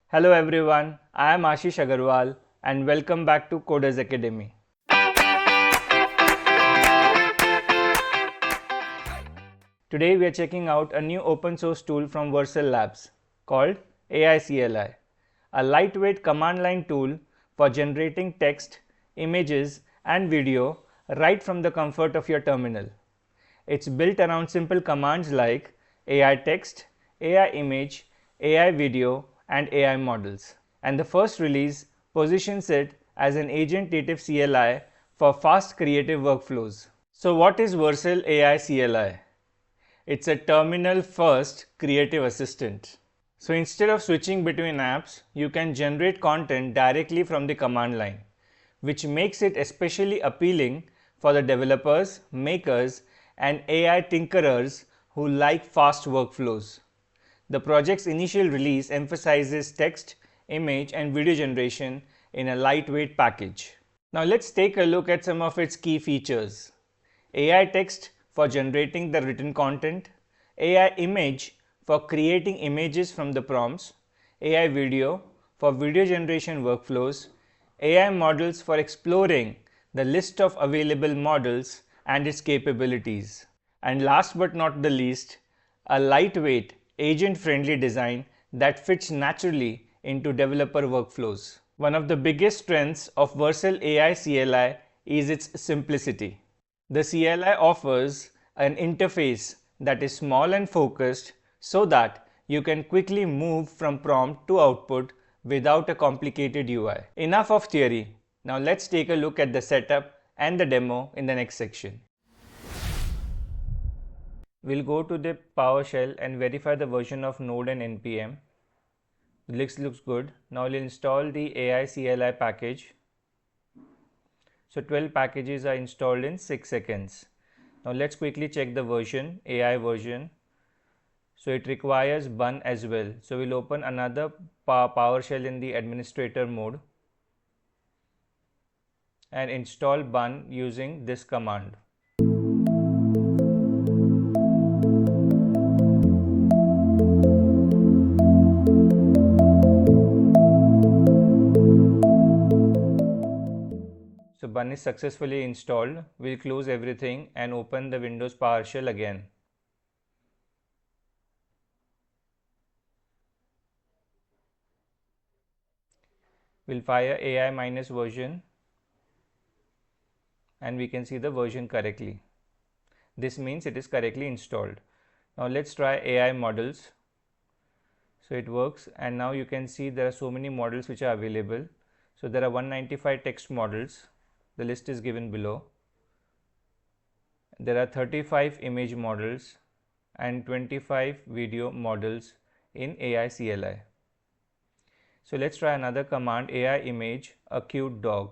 Hello everyone, I am Ashish Agarwal and welcome back to Coders Academy. Today we are checking out a new open source tool from Vercel Labs called AI CLI, a lightweight command line tool for generating text, images and video right from the comfort of your terminal. It's built around simple commands like AI text, AI image, AI video and AI models. And the first release positions it as an agent-native CLI for fast creative workflows. So what is Vercel AI CLI? It's a terminal-first creative assistant. So instead of switching between apps, you can generate content directly from the command line, which makes it especially appealing for the developers, makers, and AI tinkerers who like fast workflows. The project's initial release emphasizes text, image, and video generation in a lightweight package. Now let's take a look at some of its key features. AI text for generating the written content, AI image for creating images from the prompts, AI video for video generation workflows, AI models for exploring the list of available models and its capabilities. And last but not the least, a lightweight, agent-friendly design that fits naturally into developer workflows. One of the biggest strengths of Vercel AI CLI is its simplicity. The CLI offers an interface that is small and focused so that you can quickly move from prompt to output without a complicated UI. Enough of theory. Now let's take a look at the setup and the demo in the next section. We'll go to the PowerShell and verify the version of Node and NPM. The list looks good. Now we'll install the AI CLI package. So 12 packages are installed in 6 seconds. Now let's quickly check the version, AI version. So it requires bun as well. So we'll open another PowerShell in the administrator mode and install bun using this command. So bun is successfully installed. We'll close everything and open the Windows PowerShell again. We'll fire AI minus version and we can see the version correctly. This means it is correctly installed. Now let's try AI models. So it works and now you can see there are so many models which are available. So there are 195 text models. The list is given below. There are 35 image models and 25 video models in AI CLI. So let's try another command, AI image, a cute dog.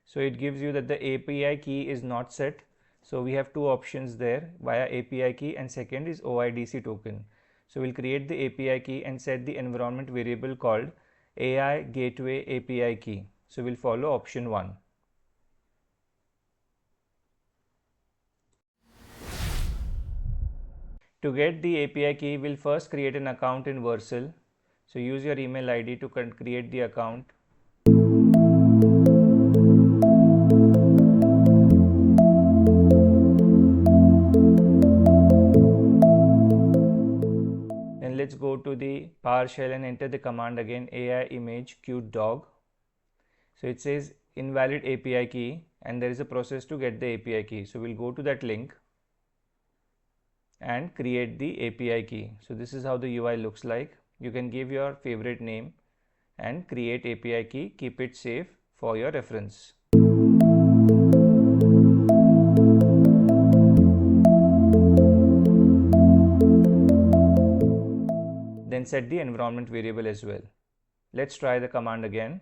So it gives you that the API key is not set. So we have two options there, via API key, and second is OIDC token. So we'll create the API key and set the environment variable called AI gateway API key. So we'll follow option 1. To get the API key, we'll first create an account in Vercel. So use your email ID to create the account. Then let's go to the PowerShell and enter the command again, AI image cute dog. So it says invalid API key and there is a process to get the API key. So we'll go to that link and create the API key. So this is how the UI looks like. You can give your favorite name and create API key. Keep it safe for your reference. Then set the environment variable as well. Let's try the command again.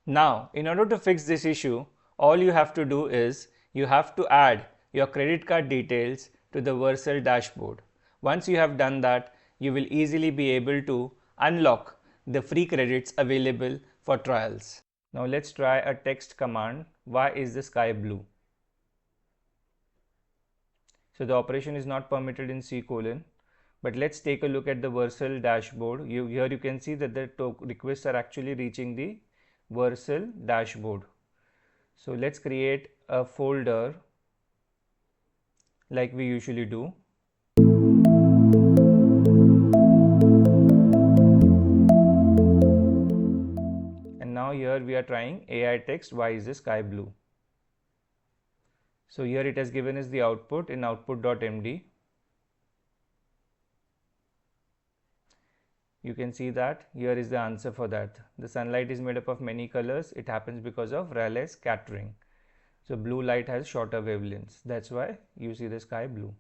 Now, in order to fix this issue, all you have to do is you have to add your credit card details to the Vercel dashboard. Once you have done that, you will easily be able to unlock the free credits available for trials. Now let's try a text command. Why is the sky blue? So the operation is not permitted in C colon. But let's take a look at the Vercel dashboard. Here you can see that the requests are actually reaching the Vercel dashboard. So let's create a folder like we usually do. And now here we are trying AI text, why is the sky blue? So here it has given us the output in output.md. You can see that here is the answer for that. The sunlight is made up of many colors. It happens because of Rayleigh scattering. So blue light has shorter wavelengths. That's why you see the sky blue.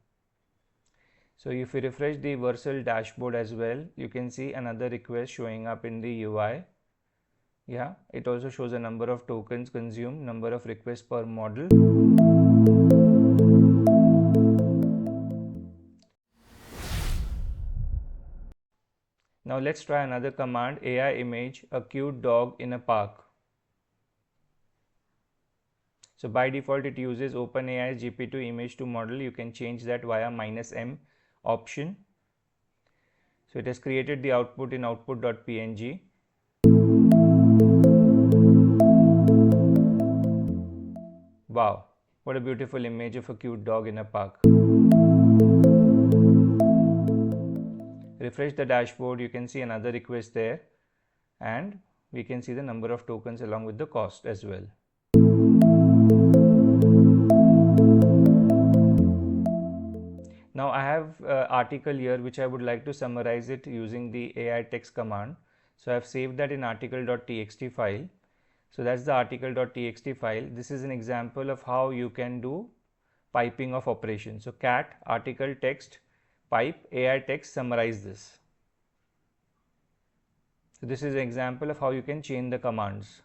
So if you refresh the Vercel dashboard as well, you can see another request showing up in the UI. Yeah, it also shows a number of tokens consumed, number of requests per model. Now let's try another command, AI image a cute dog in a park. So by default it uses OpenAI GP2 image to model. You can change that via -m option. So it has created the output in output.png. Wow, what a beautiful image of a cute dog in a park. Refresh the dashboard, you can see another request there, and we can see the number of tokens along with the cost as well. Now I have an article here which I would like to summarize it using the AI text command. So I have saved that in article.txt file. So that's the article.txt file. This is an example of how you can do piping of operations. So cat article text pipe AI text summarize this. So this is an example of how you can chain the commands.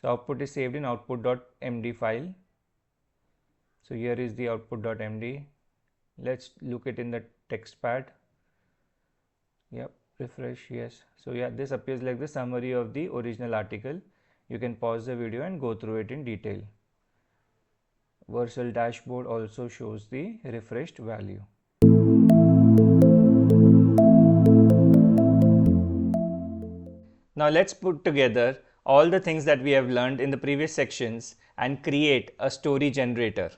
So output is saved in output.md file. So here is the output.md. Let's look it in the text pad. Yep, refresh, yes. So yeah, this appears like the summary of the original article. You can pause the video and go through it in detail. Vercel dashboard also shows the refreshed value. Now let's put together all the things that we have learned in the previous sections and create a story generator.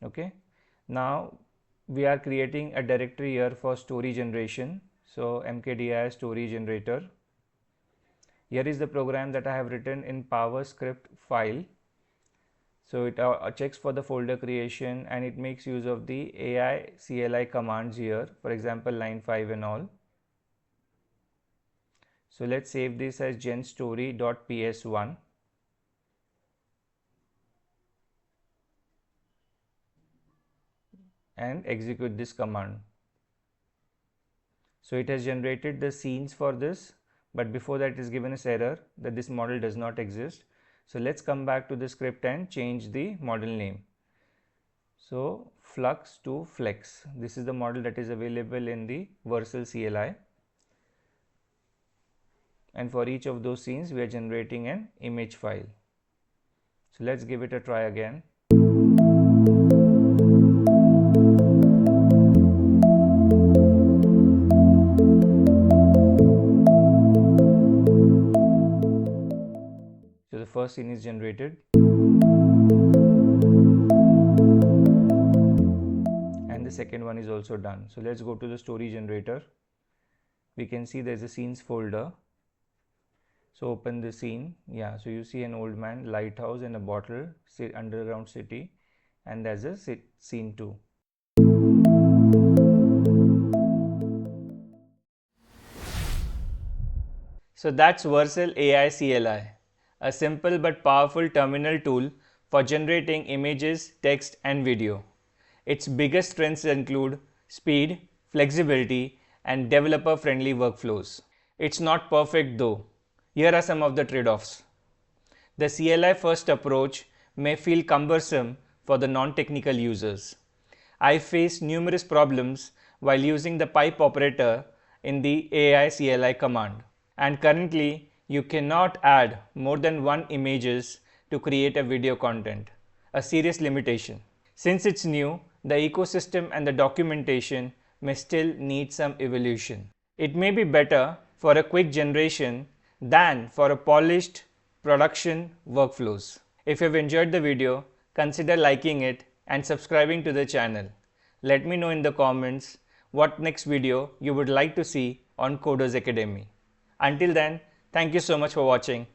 Okay, now we are creating a directory here for story generation. So mkdir story generator. Here is the program that I have written in PowerScript file. So it checks for the folder creation and it makes use of the AI CLI commands here, for example line 5 and all. So let's save this as genstory.ps1. and execute this command. So it has generated the scenes for this, but before that it is given us error that this model does not exist. So let's come back to the script and change the model name. So flux to flex. This is the model that is available in the Vercel CLI. And for each of those scenes we are generating an image file. So let's give it a try again. So the first scene is generated and the second one is also done. So let's go to the story generator. We can see there's a scenes folder. So open the scene. Yeah, so you see an old man, lighthouse and a bottle, underground city, and there's a scene 2. So that's Vercel AI CLI, a simple but powerful terminal tool for generating images, text and video. Its biggest strengths include speed, flexibility and developer-friendly workflows. It's not perfect though. Here are some of the trade-offs. The CLI first approach may feel cumbersome for the non-technical users. I faced numerous problems while using the pipe operator in the AI CLI command. And currently you cannot add more than 1 images to create a video content. a serious limitation. Since it's new, the ecosystem and the documentation may still need some evolution. It may be better for a quick generation than for a polished production workflows. If you've enjoyed the video, consider liking it and subscribing to the channel. Let me know in the comments what next video you would like to see on Coders Academy. Until then, thank you so much for watching.